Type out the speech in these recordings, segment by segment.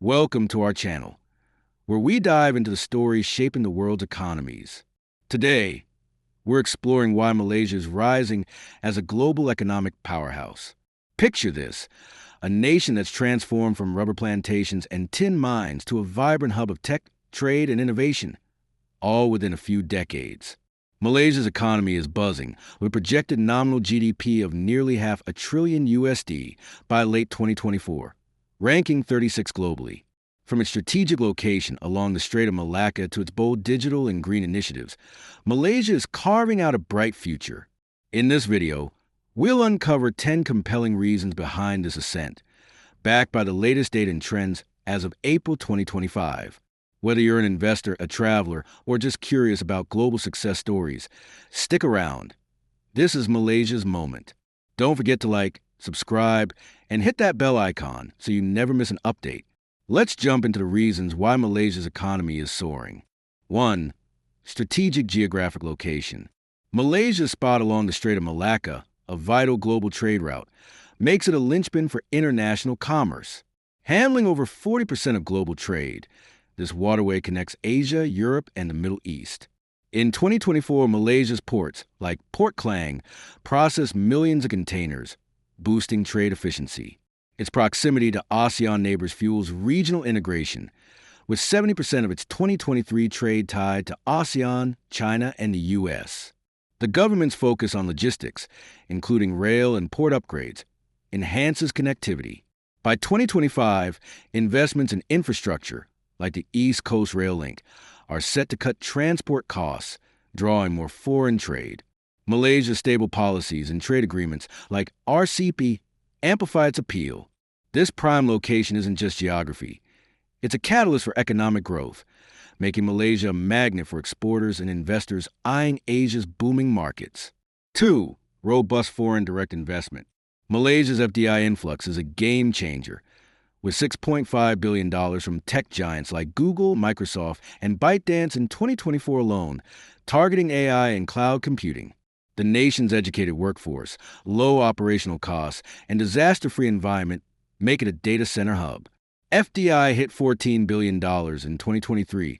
Welcome to our channel, where we dive into the stories shaping the world's economies. Today, we're exploring why Malaysia is rising as a global economic powerhouse. Picture this, a nation that's transformed from rubber plantations and tin mines to a vibrant hub of tech, trade, and innovation, all within a few decades. Malaysia's economy is buzzing, with projected nominal GDP of nearly half a trillion USD by late 2024. Ranking 36 globally. From its strategic location along the Strait of Malacca to its bold digital and green initiatives, Malaysia is carving out a bright future. In this video, we'll uncover 10 compelling reasons behind this ascent, backed by the latest data and trends as of April 2025. Whether you're an investor, a traveler, or just curious about global success stories, stick around. This is Malaysia's moment. Don't forget to like, subscribe, and hit that bell icon so you never miss an update. Let's jump into the reasons why Malaysia's economy is soaring. 1. Strategic geographic location. Malaysia's spot along the Strait of Malacca, a vital global trade route, makes it a linchpin for international commerce. Handling over 40% of global trade, this waterway connects Asia, Europe, and the Middle East. In 2024, Malaysia's ports, like Port Klang, processed millions of containers, boosting trade efficiency. Its proximity to ASEAN neighbors fuels regional integration, with 70% of its 2023 trade tied to ASEAN, China, and the U.S. The government's focus on logistics, including rail and port upgrades, enhances connectivity. By 2025, investments in infrastructure, like the East Coast Rail Link, are set to cut transport costs, drawing more foreign trade. Malaysia's stable policies and trade agreements like RCEP amplify its appeal. This prime location isn't just geography. It's a catalyst for economic growth, making Malaysia a magnet for exporters and investors eyeing Asia's booming markets. 2. Robust foreign direct investment. Malaysia's FDI influx is a game changer, with $6.5 billion from tech giants like Google, Microsoft, and ByteDance in 2024 alone, targeting AI and cloud computing. The nation's educated workforce, low operational costs, and disaster-free environment make it a data center hub. FDI hit $14 billion in 2023,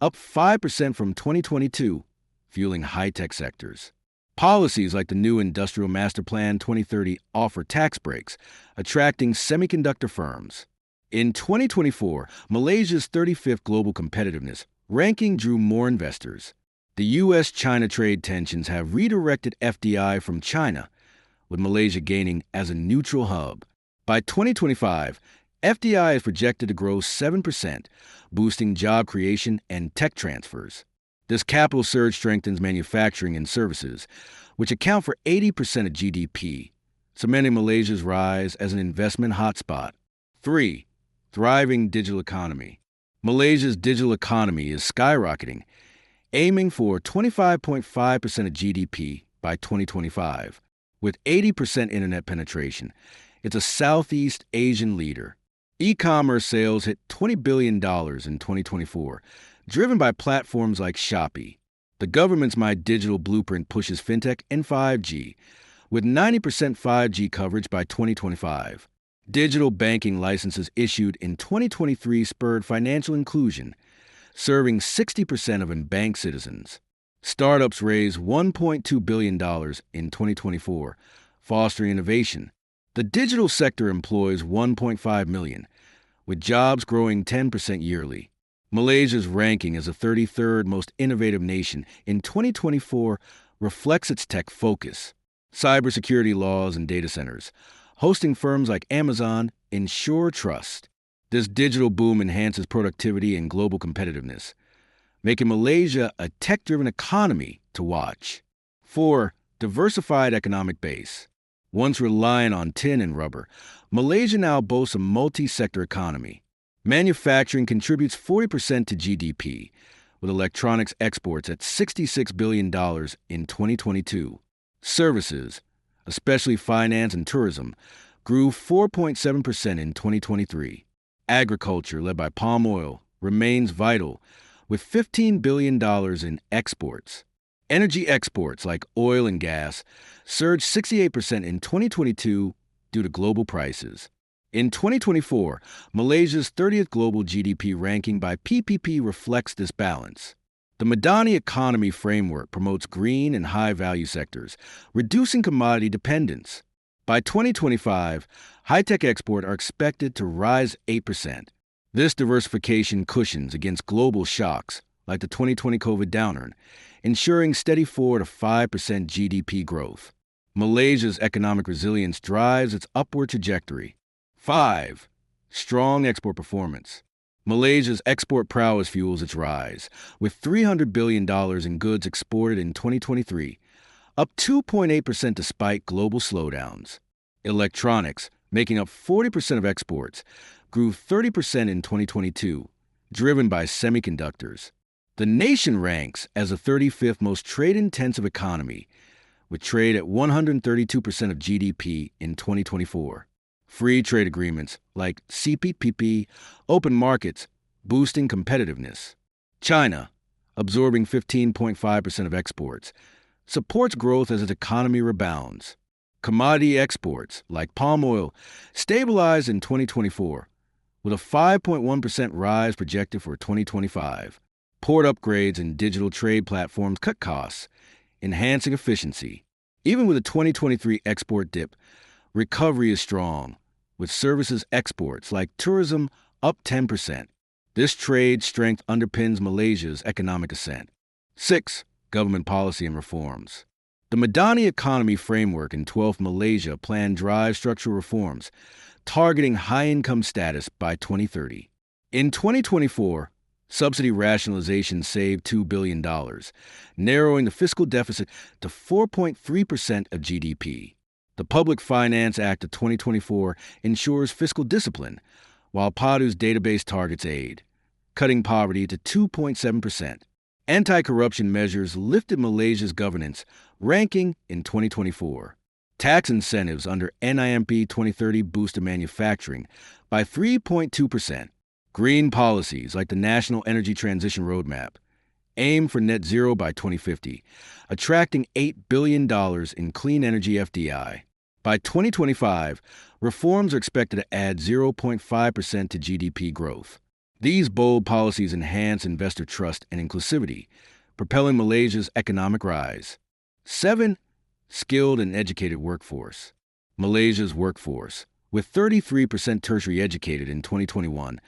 up 5% from 2022, fueling high-tech sectors. Policies like the new Industrial Master Plan 2030 offer tax breaks, attracting semiconductor firms. In 2024, Malaysia's 35th global competitiveness ranking drew more investors. The U.S.-China trade tensions have redirected FDI from China, with Malaysia gaining as a neutral hub. By 2025, FDI is projected to grow 7%, boosting job creation and tech transfers. This capital surge strengthens manufacturing and services, which account for 80% of GDP, cementing Malaysia's rise as an investment hotspot. 3. Thriving digital economy. Malaysia's digital economy is skyrocketing, aiming for 25.5% of GDP by 2025. With 80% internet penetration, it's a Southeast Asian leader. E-commerce sales hit $20 billion in 2024, driven by platforms like Shopee. The government's My Digital Blueprint pushes fintech and 5G, with 90% 5G coverage by 2025. Digital banking licenses issued in 2023 spurred financial inclusion, serving 60% of unbanked citizens. Startups raised $1.2 billion in 2024, fostering innovation. The digital sector employs 1.5 million, with jobs growing 10% yearly. Malaysia's ranking as the 33rd most innovative nation in 2024 reflects its tech focus. Cybersecurity laws and data centers, hosting firms like Amazon, ensure trust. This digital boom enhances productivity and global competitiveness, making Malaysia a tech-driven economy to watch. 4. Diversified economic base. Once relying on tin and rubber, Malaysia now boasts a multi-sector economy. Manufacturing contributes 40% to GDP, with electronics exports at $66 billion in 2022. Services, especially finance and tourism, grew 4.7% in 2023. Agriculture, led by palm oil, remains vital, with $15 billion in exports. Energy exports, like oil and gas, surged 68% in 2022 due to global prices. In 2024, Malaysia's 30th global GDP ranking by PPP reflects this balance. The Madani economy framework promotes green and high-value sectors, reducing commodity dependence. By 2025, high-tech exports are expected to rise 8%. This diversification cushions against global shocks, like the 2020 COVID downturn, ensuring steady 4 to 5% GDP growth. Malaysia's economic resilience drives its upward trajectory. 5. Strong export performance. Malaysia's export prowess fuels its rise, with $300 billion in goods exported in 2023, up 2.8% despite global slowdowns. Electronics, making up 40% of exports, grew 30% in 2022, driven by semiconductors. The nation ranks as the 35th most trade-intensive economy, with trade at 132% of GDP in 2024. Free trade agreements like CPTPP, open markets, boosting competitiveness. China, absorbing 15.5% of exports, supports growth as its economy rebounds. Commodity exports, like palm oil, stabilized in 2024, with a 5.1% rise projected for 2025. Port upgrades and digital trade platforms cut costs, enhancing efficiency. Even with a 2023 export dip, recovery is strong, with services exports like tourism up 10%. This trade strength underpins Malaysia's economic ascent. 6. Government policy and reforms. The Madani economy framework in 12th Malaysia Plan drives structural reforms, targeting high-income status by 2030. In 2024, subsidy rationalization saved $2 billion, narrowing the fiscal deficit to 4.3% of GDP. The Public Finance Act of 2024 ensures fiscal discipline, while PADU's database targets aid, cutting poverty to 2.7%. Anti-corruption measures lifted Malaysia's governance ranking in 2024. Tax incentives under NIMP 2030 boosted manufacturing by 3.2%. Green policies like the National Energy Transition Roadmap aim for net zero by 2050, attracting $8 billion in clean energy FDI. By 2025, reforms are expected to add 0.5% to GDP growth. These bold policies enhance investor trust and inclusivity, propelling Malaysia's economic rise. 7. Skilled and educated workforce. Malaysia's workforce, with 33% tertiary educated in 2021,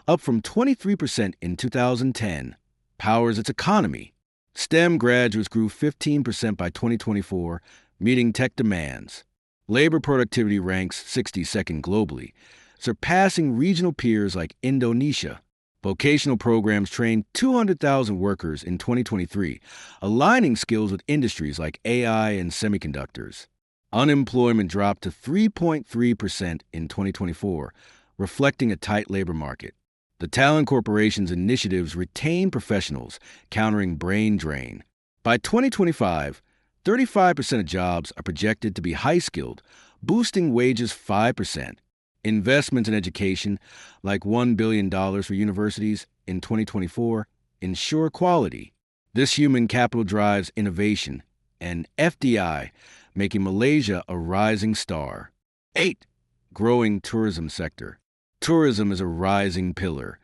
up from 23% in 2010, powers its economy. STEM graduates grew 15% by 2024, meeting tech demands. Labor productivity ranks 62nd globally, surpassing regional peers like Indonesia. Vocational programs trained 200,000 workers in 2023, aligning skills with industries like AI and semiconductors. Unemployment dropped to 3.3% in 2024, reflecting a tight labor market. The Talent Corporation's initiatives retain professionals, countering brain drain. By 2025, 35% of jobs are projected to be high-skilled, boosting wages 5%. Investments in education, like $1 billion for universities in 2024, ensure quality. This human capital drives innovation and FDI, making Malaysia a rising star. 8. Growing tourism sector. Tourism is a rising pillar,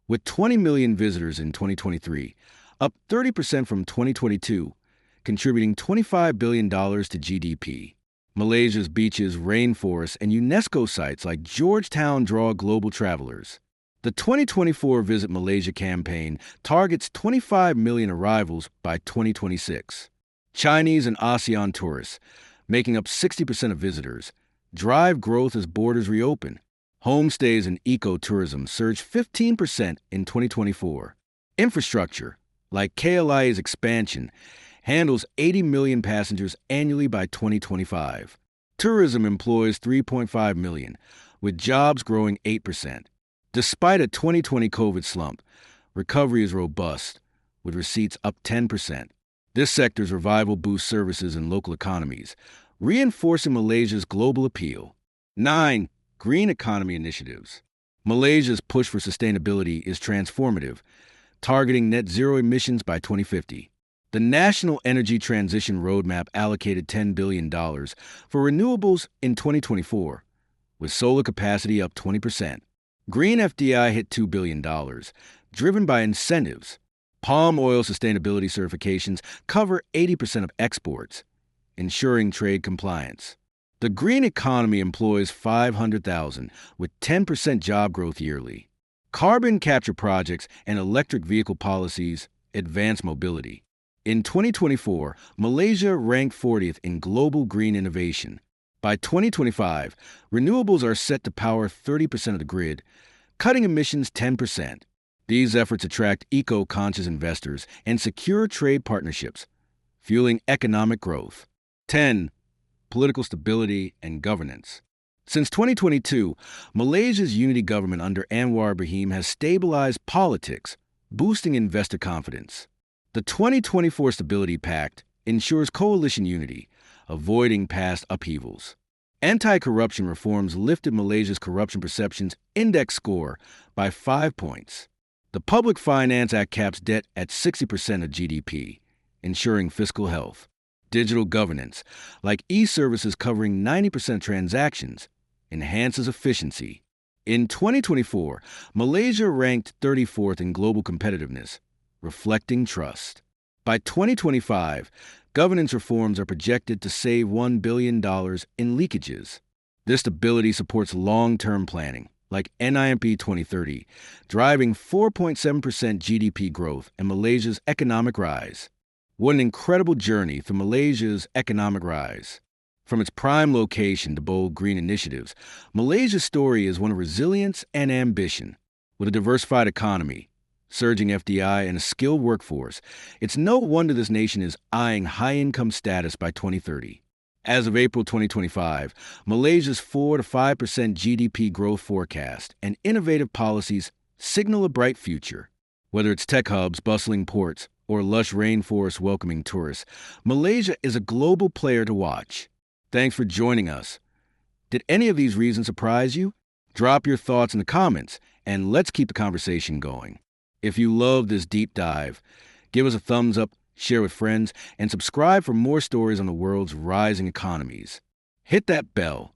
with 20 million visitors in 2023, up 30% from 2022, contributing $25 billion to GDP. Malaysia's beaches, rainforests, and UNESCO sites like Georgetown draw global travelers. The 2024 Visit Malaysia campaign targets 25 million arrivals by 2026. Chinese and ASEAN tourists, making up 60% of visitors, drive growth as borders reopen. Homestays and ecotourism surged 15% in 2024. Infrastructure, like KLIA's expansion, handles 80 million passengers annually by 2025. Tourism employs 3.5 million, with jobs growing 8%. Despite a 2020 COVID slump, recovery is robust, with receipts up 10%. This sector's revival boosts services in local economies, reinforcing Malaysia's global appeal. 9. Green economy initiatives. Malaysia's push for sustainability is transformative, targeting net zero emissions by 2050. The National Energy Transition Roadmap allocated $10 billion for renewables in 2024, with solar capacity up 20%. Green FDI hit $2 billion, driven by incentives. Palm oil sustainability certifications cover 80% of exports, ensuring trade compliance. The green economy employs 500,000, with 10% job growth yearly. Carbon capture projects and electric vehicle policies advance mobility. In 2024, Malaysia ranked 40th in global green innovation. By 2025, renewables are set to power 30% of the grid, cutting emissions 10%. These efforts attract eco-conscious investors and secure trade partnerships, fueling economic growth. 10. Political stability and governance. Since 2022, Malaysia's unity government under Anwar Ibrahim has stabilized politics, boosting investor confidence. The 2024 Stability Pact ensures coalition unity, avoiding past upheavals. Anti-corruption reforms lifted Malaysia's corruption perceptions index score by 5 points. The Public Finance Act caps debt at 60% of GDP, ensuring fiscal health. Digital governance, like e-services covering 90% of transactions, enhances efficiency. In 2024, Malaysia ranked 34th in global competitiveness, reflecting trust. By 2025, governance reforms are projected to save $1 billion in leakages. This stability supports long-term planning, like NIMP 2030, driving 4.7% GDP growth and Malaysia's economic rise. What an incredible journey through Malaysia's economic rise. From its prime location to bold green initiatives, Malaysia's story is one of resilience and ambition. With a diversified economy, surging FDI, and a skilled workforce, it's no wonder this nation is eyeing high-income status by 2030. As of April 2025, Malaysia's 4 to 5% GDP growth forecast and innovative policies signal a bright future. Whether it's tech hubs, bustling ports, or lush rainforests welcoming tourists, Malaysia is a global player to watch. Thanks for joining us. Did any of these reasons surprise you? Drop your thoughts in the comments, and let's keep the conversation going. If you love this deep dive, give us a thumbs up, share with friends, and subscribe for more stories on the world's rising economies. Hit that bell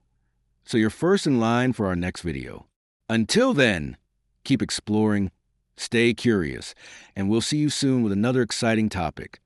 so you're first in line for our next video. Until then, keep exploring, stay curious, and we'll see you soon with another exciting topic.